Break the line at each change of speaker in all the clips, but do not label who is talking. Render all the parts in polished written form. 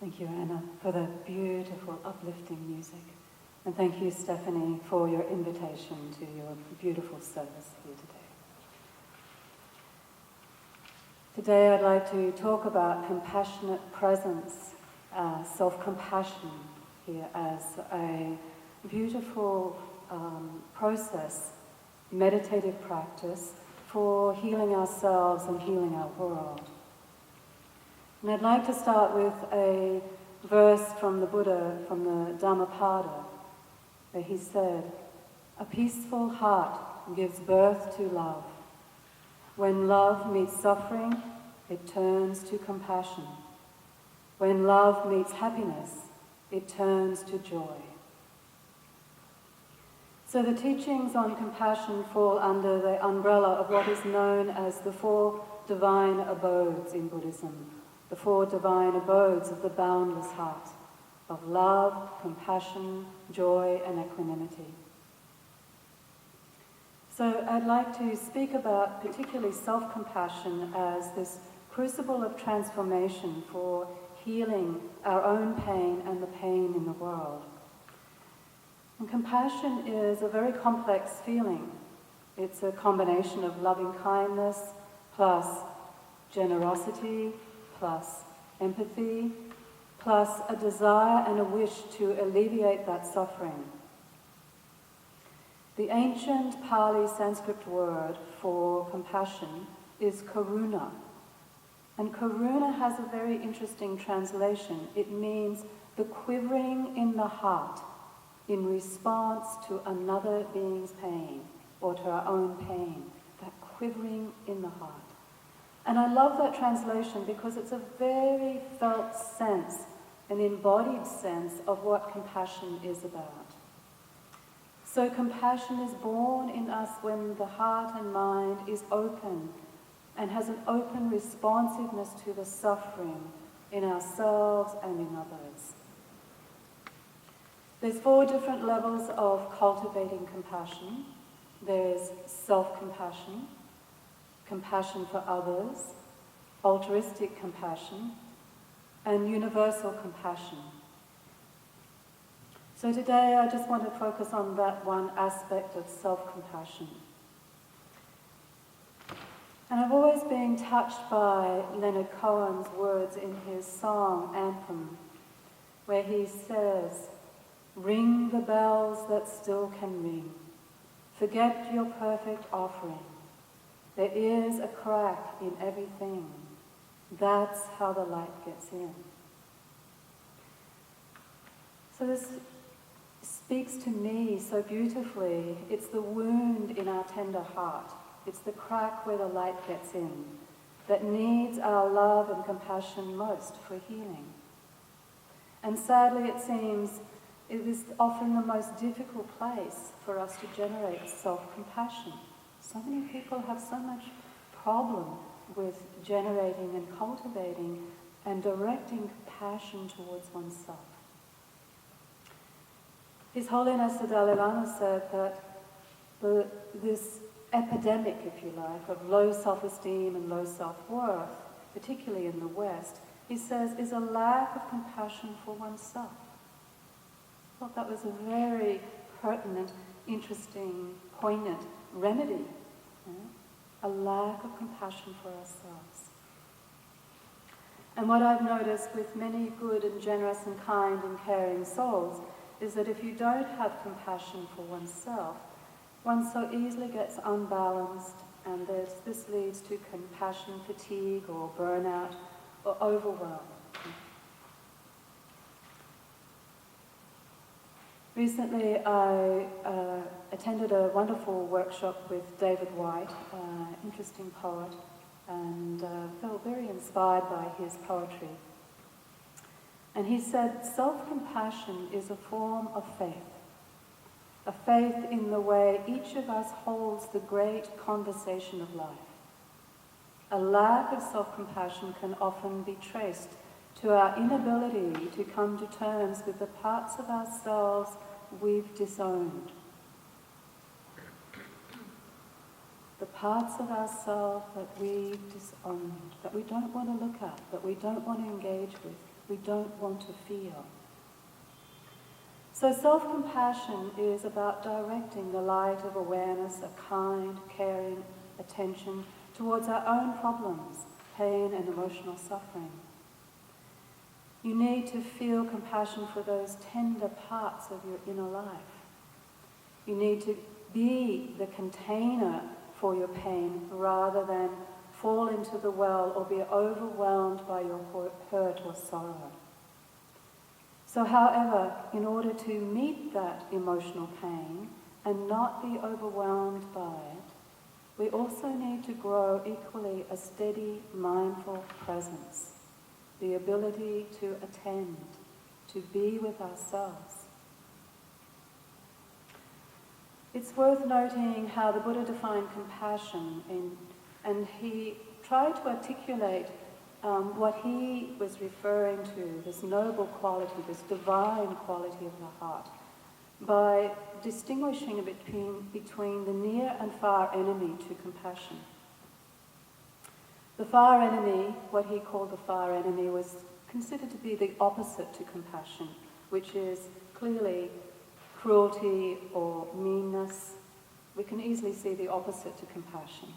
Thank you, Anna, for the beautiful, uplifting music. And thank you, Stephanie, for your invitation to your beautiful service here today. Today I'd like to talk about compassionate presence, self-compassion here as a beautiful process, meditative practice for healing ourselves and healing our world. And I'd like to start with a verse from the Buddha, from the Dhammapada, where he said, "A peaceful heart gives birth to love. When love meets suffering, it turns to compassion. When love meets happiness, it turns to joy." So the teachings on compassion fall under the umbrella of what is known as the four divine abodes in Buddhism, the four divine abodes of the boundless heart, of love, compassion, joy, and equanimity. So I'd like to speak about particularly self-compassion as this crucible of transformation for healing our own pain and the pain in the world. And compassion is a very complex feeling. It's a combination of loving kindness plus generosity plus empathy plus a desire and a wish to alleviate that suffering. The ancient Pali Sanskrit word for compassion is karuna. And karuna has a very interesting translation. It means the quivering in the heart in response to another being's pain or to our own pain, that quivering in the heart. And I love that translation because it's a very felt sense, an embodied sense of what compassion is about. So compassion is born in us when the heart and mind is open and has an open responsiveness to the suffering in ourselves and in others. There's four different levels of cultivating compassion. There's self-compassion, compassion for others, altruistic compassion, and universal compassion. So today I just want to focus on that one aspect of self-compassion. And I've always been touched by Leonard Cohen's words in his song, Anthem, where he says, "Ring the bells that still can ring. Forget your perfect offering. There is a crack in everything. That's how the light gets in." So this speaks to me so beautifully. It's the wound in our tender heart. It's the crack where the light gets in that needs our love and compassion most for healing. And sadly, it seems it is often the most difficult place for us to generate self-compassion. So many people have so much problem with generating and cultivating and directing compassion towards oneself. His Holiness the Dalai Lama said that this epidemic, if you like, of low self-esteem and low self-worth, particularly in the West, he says, is a lack of compassion for oneself. I thought that was a very pertinent, interesting, poignant remedy. A lack of compassion for ourselves. And what I've noticed with many good and generous and kind and caring souls is that if you don't have compassion for oneself, one so easily gets unbalanced, and this leads to compassion fatigue or burnout or overwhelm. Recently, I attended a wonderful workshop with David White, an interesting poet, and felt very inspired by his poetry. And he said, self-compassion is a form of faith, a faith in the way each of us holds the great conversation of life. A lack of self-compassion can often be traced to our inability to come to terms with the parts of ourselves we've disowned. The parts of ourselves that we've disowned, that we don't want to look at, that we don't want to engage with, we don't want to feel. So self-compassion is about directing the light of awareness, a kind, caring attention towards our own problems, pain and emotional suffering. You need to feel compassion for those tender parts of your inner life. You need to be the container for your pain rather than fall into the well or be overwhelmed by your hurt or sorrow. So, however, in order to meet that emotional pain and not be overwhelmed by it, we also need to grow equally a steady, mindful presence, the ability to attend, to be with ourselves. It's worth noting how the Buddha defined compassion, and he tried to articulate what he was referring to, this noble quality, this divine quality of the heart, by distinguishing between the near and far enemy to compassion. The far enemy, what he called the far enemy, was considered to be the opposite to compassion, which is clearly cruelty or meanness. We can easily see the opposite to compassion.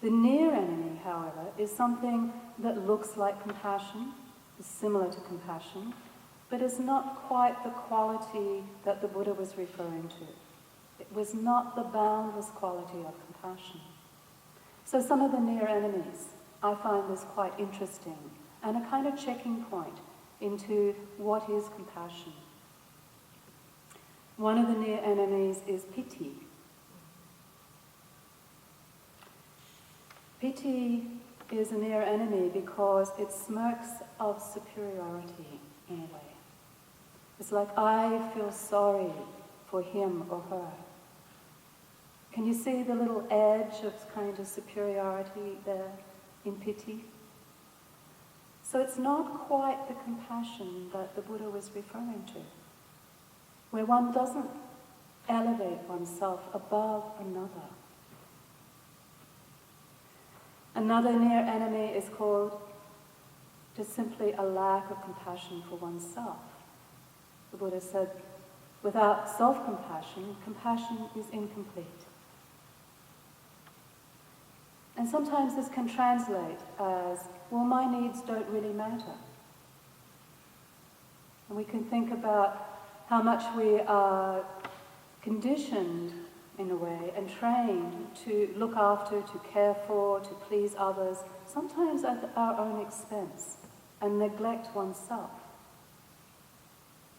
The near enemy, however, is something that looks like compassion, is similar to compassion, but is not quite the quality that the Buddha was referring to. It was not the boundless quality of compassion. So some of the near enemies, I find this quite interesting, and a kind of checking point into what is compassion. One of the near enemies is piti. Piti is a near enemy because it smirks of superiority in a way. It's like, I feel sorry for him or her. Can you see the little edge of kind of superiority there in piti? So it's not quite the compassion that the Buddha was referring to, where one doesn't elevate oneself above another. Another near enemy is called just simply a lack of compassion for oneself. The Buddha said, without self-compassion, compassion is incomplete. And sometimes this can translate as, well, my needs don't really matter. And we can think about how much we are conditioned, in a way, and trained to look after, to care for, to please others, sometimes at our own expense, and neglect oneself.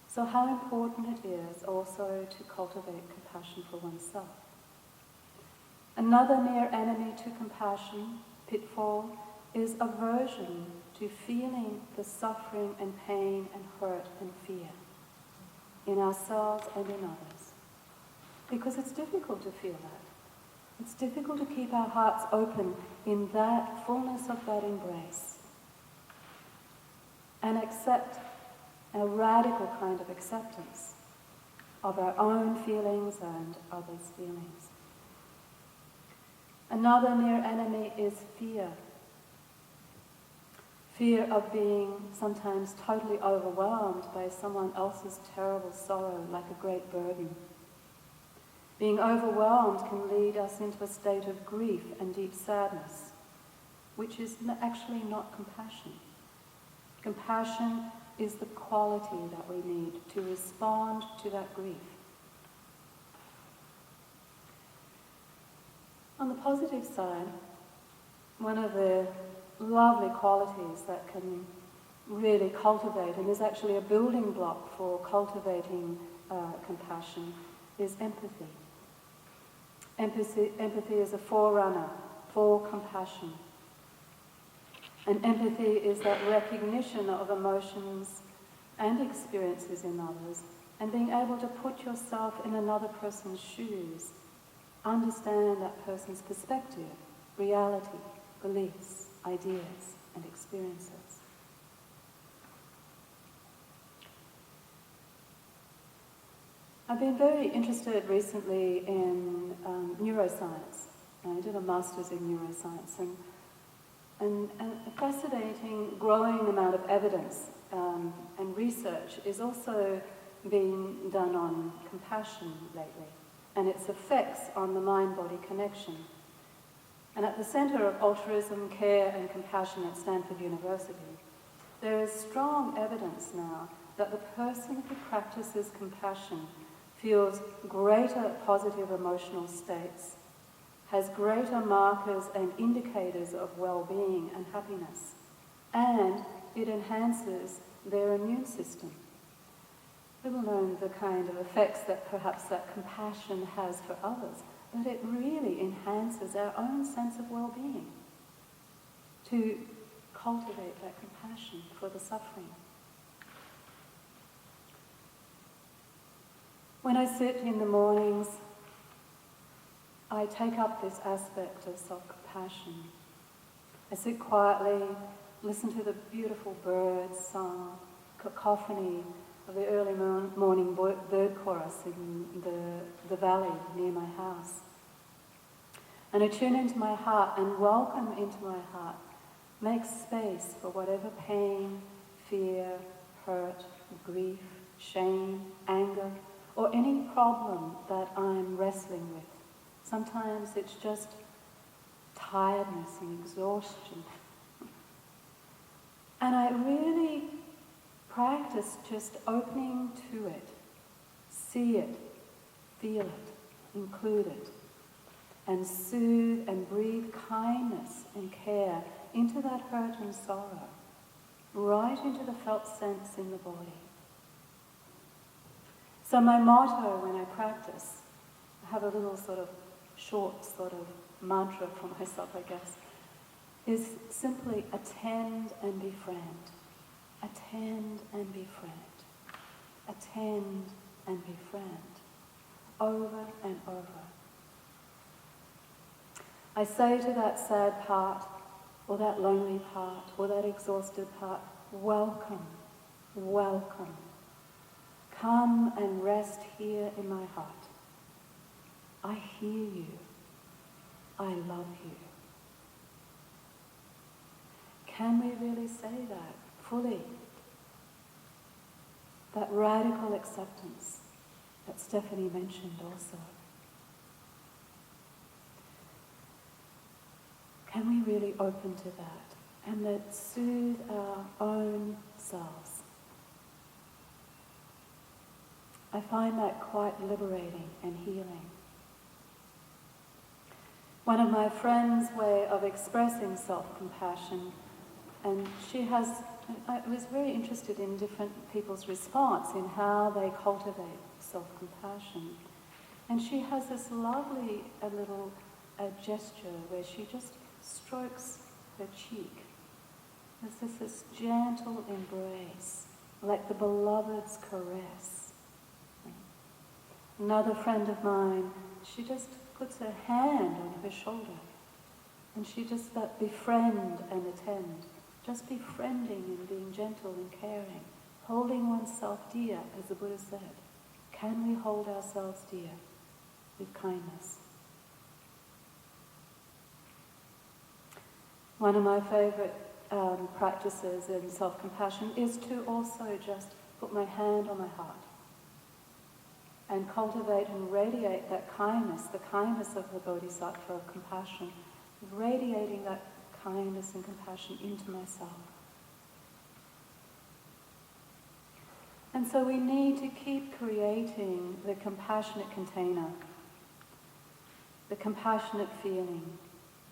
So how important it is also to cultivate compassion for oneself. Another near enemy to compassion, pitfall, is aversion to feeling the suffering and pain and hurt and fear in ourselves and in others. Because it's difficult to feel that. It's difficult to keep our hearts open in that fullness of that embrace and accept a radical kind of acceptance of our own feelings and others' feelings. Another near enemy is fear. Fear of being sometimes totally overwhelmed by someone else's terrible sorrow, like a great burden. Being overwhelmed can lead us into a state of grief and deep sadness, which is actually not compassion. Compassion is the quality that we need to respond to that grief. On the positive side, one of the lovely qualities that can really cultivate, and is actually a building block for cultivating compassion, is empathy. Empathy is a forerunner for compassion. And empathy is that recognition of emotions and experiences in others, and being able to put yourself in another person's shoes, understand that person's perspective, reality, beliefs, ideas, and experiences. I've been very interested recently in neuroscience. I did a master's in neuroscience, And a fascinating, growing amount of evidence and research is also being done on compassion lately and its effects on the mind-body connection. And at the Centre of Altruism, Care and Compassion at Stanford University, there is strong evidence now that the person who practices compassion feels greater positive emotional states, has greater markers and indicators of well-being and happiness, and it enhances their immune system. Little known the kind of effects that perhaps that compassion has for others, but it really enhances our own sense of well-being to cultivate that compassion for the suffering. When I sit in the mornings, I take up this aspect of self-compassion. I sit quietly, listen to the beautiful birds song, cacophony of the early morning bird chorus in the valley near my house. And I tune into my heart and welcome into my heart, make space for whatever pain, fear, hurt, grief, shame, anger, or any problem that I'm wrestling with. Sometimes it's just tiredness and exhaustion. And I really practice just opening to it, see it, feel it, include it, and soothe and breathe kindness and care into that hurt and sorrow, right into the felt sense in the body. So my motto when I practice, I have a little sort of short sort of mantra for myself, I guess, is simply attend and befriend. Attend and befriend. Attend and befriend. Over and over. I say to that sad part, or that lonely part, or that exhausted part, welcome, welcome. Come and rest here in my heart. I hear you. I love you. Can we really say that fully? That radical acceptance that Stephanie mentioned also. Can we really open to that and let soothe our own selves? I find that quite liberating and healing. One of my friends' way of expressing self-compassion, and I was very interested in different people's response in how they cultivate self-compassion. And she has this lovely little gesture where she just strokes her cheek. There's this gentle embrace, like the beloved's caress. Another friend of mine, she just puts her hand on her shoulder, and she just that befriend and attend, just befriending and being gentle and caring, holding oneself dear, as the Buddha said. Can we hold ourselves dear with kindness? One of my favorite practices in self-compassion is to also just put my hand on my heart and cultivate and radiate that kindness, the kindness of the Bodhisattva of compassion, radiating that kindness and compassion into myself. And so we need to keep creating the compassionate container, the compassionate feeling.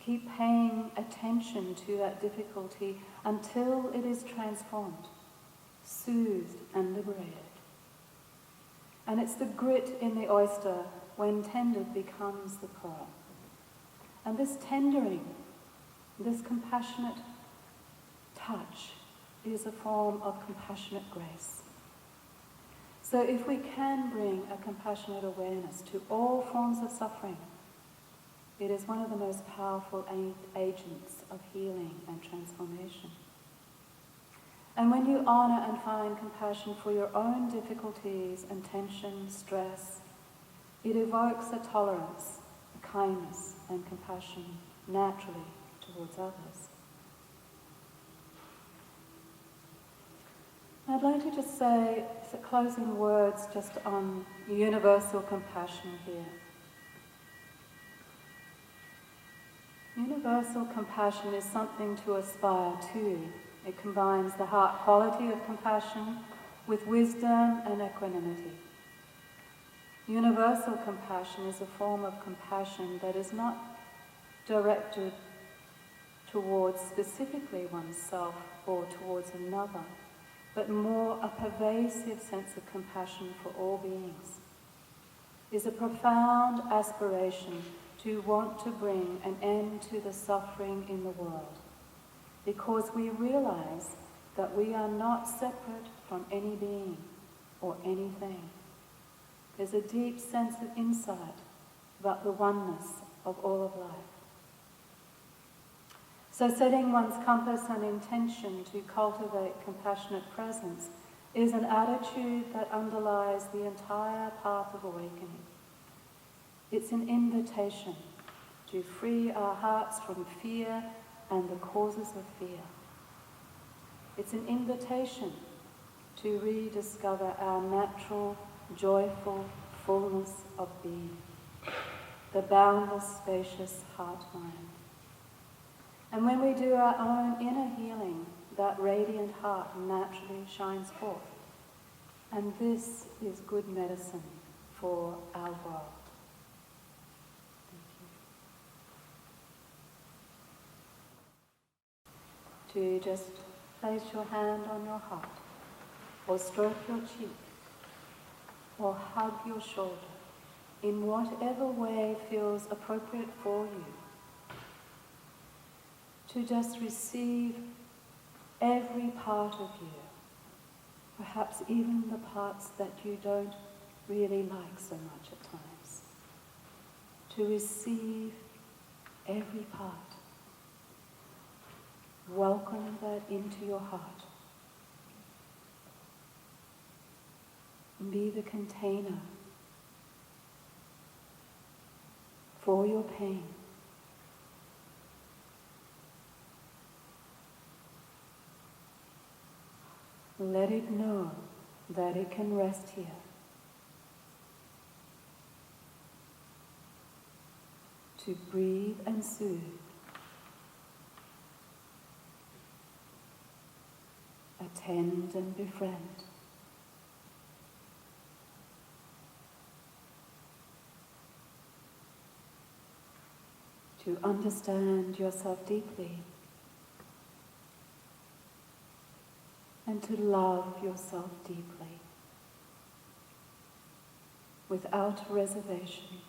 Keep paying attention to that difficulty until it is transformed, soothed and liberated. And it's the grit in the oyster, when tendered, becomes the pearl. And this tendering, this compassionate touch, is a form of compassionate grace. So if we can bring a compassionate awareness to all forms of suffering, it is one of the most powerful agents of healing and transformation. And when you honor and find compassion for your own difficulties and tension, stress, it evokes a tolerance, a kindness and compassion naturally towards others. I'd like to just say some closing words just on universal compassion here. Universal compassion is something to aspire to. It combines the heart quality of compassion with wisdom and equanimity. Universal compassion is a form of compassion that is not directed towards specifically oneself or towards another, but more a pervasive sense of compassion for all beings. It is a profound aspiration to want to bring an end to the suffering in the world, because we realize that we are not separate from any being or anything. There's a deep sense of insight about the oneness of all of life. So setting one's compass and intention to cultivate compassionate presence is an attitude that underlies the entire path of awakening. It's an invitation to free our hearts from fear and the causes of fear. It's an invitation to rediscover our natural, joyful fullness of being, the boundless, spacious heart-mind. And when we do our own inner healing, that radiant heart naturally shines forth. And this is good medicine for our world. Thank you. To just place your hand on your heart, or stroke your cheek, or hug your shoulder, in whatever way feels appropriate for you. To just receive every part of you, perhaps even the parts that you don't really like so much at times. To receive every part. Welcome that into your heart. And be the container for your pain. Let it know that it can rest here. To breathe and soothe. Attend and befriend. To understand yourself deeply. And to love yourself deeply, without reservation.